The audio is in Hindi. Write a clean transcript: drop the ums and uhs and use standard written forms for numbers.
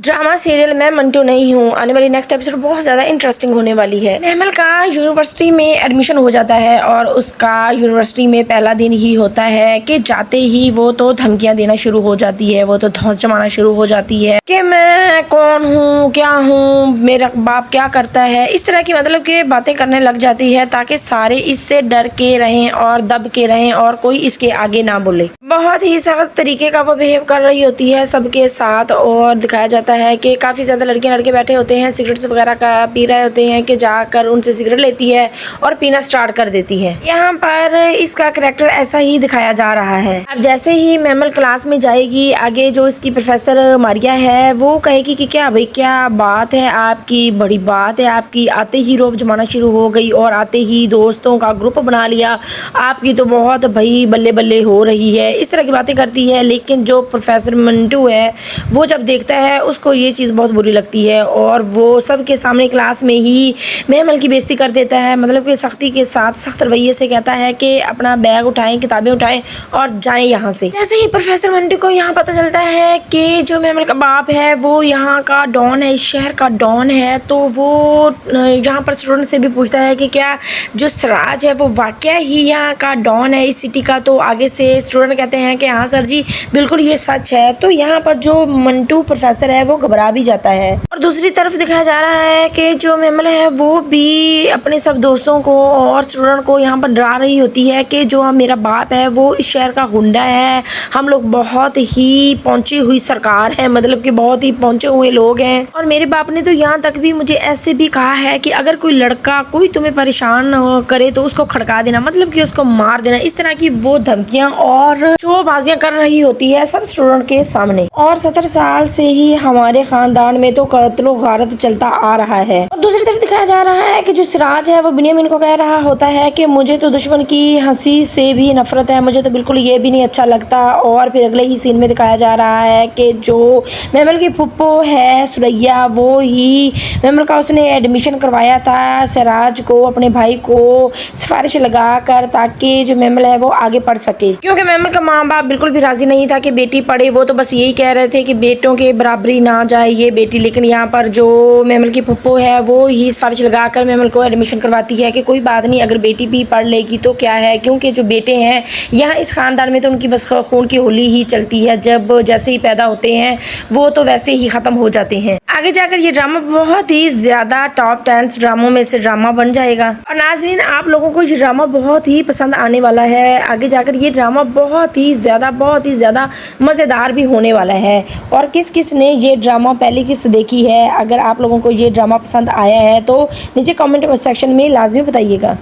ड्रामा सीरियल मैं मंटू नहीं हूँ आने वाली नेक्स्ट एपिसोड बहुत ज़्यादा इंटरेस्टिंग होने वाली है। महमल का यूनिवर्सिटी में एडमिशन हो जाता है और उसका यूनिवर्सिटी में पहला दिन ही होता है कि जाते ही वो तो धमकियाँ देना शुरू हो जाती है, वो तो धौंस जमाना शुरू हो जाती है कि मैं कौन हूँ, क्या हूँ, मेरा बाप क्या करता है, इस तरह की मतलब कि बातें करने लग जाती है ताकि सारे इससे डर के रहें और दब के रहें और कोई इसके आगे ना बोले। बहुत ही सख्त तरीके का वो बिहेव कर रही होती है सबके साथ और दिखाया जाता है कि काफ़ी ज़्यादा लड़कियां लड़के बैठे होते हैं, सिगरेट्स वगैरह का पी रहे होते हैं कि जाकर उनसे सिगरेट लेती है और पीना स्टार्ट कर देती है। यहाँ पर इसका करैक्टर ऐसा ही दिखाया जा रहा है। अब जैसे ही महमल क्लास में जाएगी, आगे जो इसकी प्रोफेसर मारिया है वो कहेगी कि क्या भाई क्या बात है आपकी, बड़ी बात है आपकी, आते ही रोब जमाना शुरू हो गई और आते ही दोस्तों का ग्रुप बना लिया, आपकी तो बहुत भाई बल्ले बल्ले हो रही है, इस तरह की बातें करती है। लेकिन जो प्रोफेसर मंटू है वो जब देखता है उसको ये चीज़ बहुत बुरी लगती है और वो सबके सामने क्लास में ही महमल की बेइज्जती कर देता है। मतलब कि सख्ती के साथ सख्त रवैये से कहता है कि अपना बैग उठाएं, किताबें उठाएं और जाएं यहाँ से। जैसे ही प्रोफेसर मंटू को यहाँ पता चलता है कि जो महमल का बाप है वो यहाँ का डॉन है, इस शहर का डॉन है, तो वो यहाँ पर स्टूडेंट से भी पूछता है कि क्या जो सिराज है वो वाकया ही यहाँ का डॉन है इस सिटी का। तो आगे से स्टूडेंट कहते हैं कि हाँ सर जी बिल्कुल ये सच है। तो यहाँ पर जो मंटू प्रोफेसर है वो घबरा भी जाता है और दूसरी तरफ दिखाया जा रहा है कि जो महमल है वो भी अपने सब दोस्तों को और स्टूडेंट को यहाँ पर डरा रही होती है कि जो मेरा बाप है वो इस शहर का गुंडा है, हम लोग बहुत ही पहुंची हुई सरकार है, मतलब कि बहुत ही पहुंचे हुए लोग हैं। और मेरे बाप ने तो यहाँ तक भी मुझे ऐसे भी कहा है कि अगर कोई लड़का कोई तुम्हें परेशान करे तो उसको खड़का देना, मतलब कि उसको मार देना। इस तरह की वो धमकियां और शोबाजियां कर रही होती है सब स्टूडेंट के सामने। और 70 साल से ही हमारे खानदान में तो कत्लो गारत चलता आ रहा है। और दूसरी तरफ दिखाया जा रहा है कि जो सिराज है वो बिन्यामीन को कह रहा होता है कि मुझे तो दुश्मन की हंसी से भी नफरत है, मुझे तो बिल्कुल ये भी नहीं अच्छा लगता। और फिर अगले ही सीन में दिखाया जा रहा है कि जो महमल की फुप्पो है सुरैया वो ही महमल का उसने एडमिशन करवाया था सिराज को, अपने भाई को सिफारिश लगा कर, ताकि जो महमल है वो आगे पढ़ सके। क्योंकि महमल का माँ बाप बिल्कुल भी राजी नहीं था कि बेटी पढ़े, वो तो बस यही कह रहे थे कि बेटों के बराबरी ना जाए ये बेटी। लेकिन यहाँ पर जो महमल की फुप्पो है वो ही सिफारिश लगा कर महमल को एडमिशन करवाती है कि कोई बात नहीं, अगर बेटी भी पढ़ लेगी तो क्या है, क्योंकि जो बेटे हैं यहाँ इस खानदान में तो उनकी बस खून की होली ही चलती है, जब जैसे ही पैदा होते हैं वो तो वैसे ही ख़त्म हो जाते हैं। आगे जाकर ये ड्रामा बहुत ही ज़्यादा टॉप 10 ड्रामों में से ड्रामा बन जाएगा। और नाज़रीन आप लोगों को ये ड्रामा बहुत ही पसंद आने वाला है। आगे जाकर ये ड्रामा बहुत ही ज़्यादा मज़ेदार भी होने वाला है। और किस किस ने ये ड्रामा पहले किस्त देखी है, अगर आप लोगों को ये ड्रामा पसंद आया है तो नीचे कमेंट सेक्शन में लाजमी बताइएगा।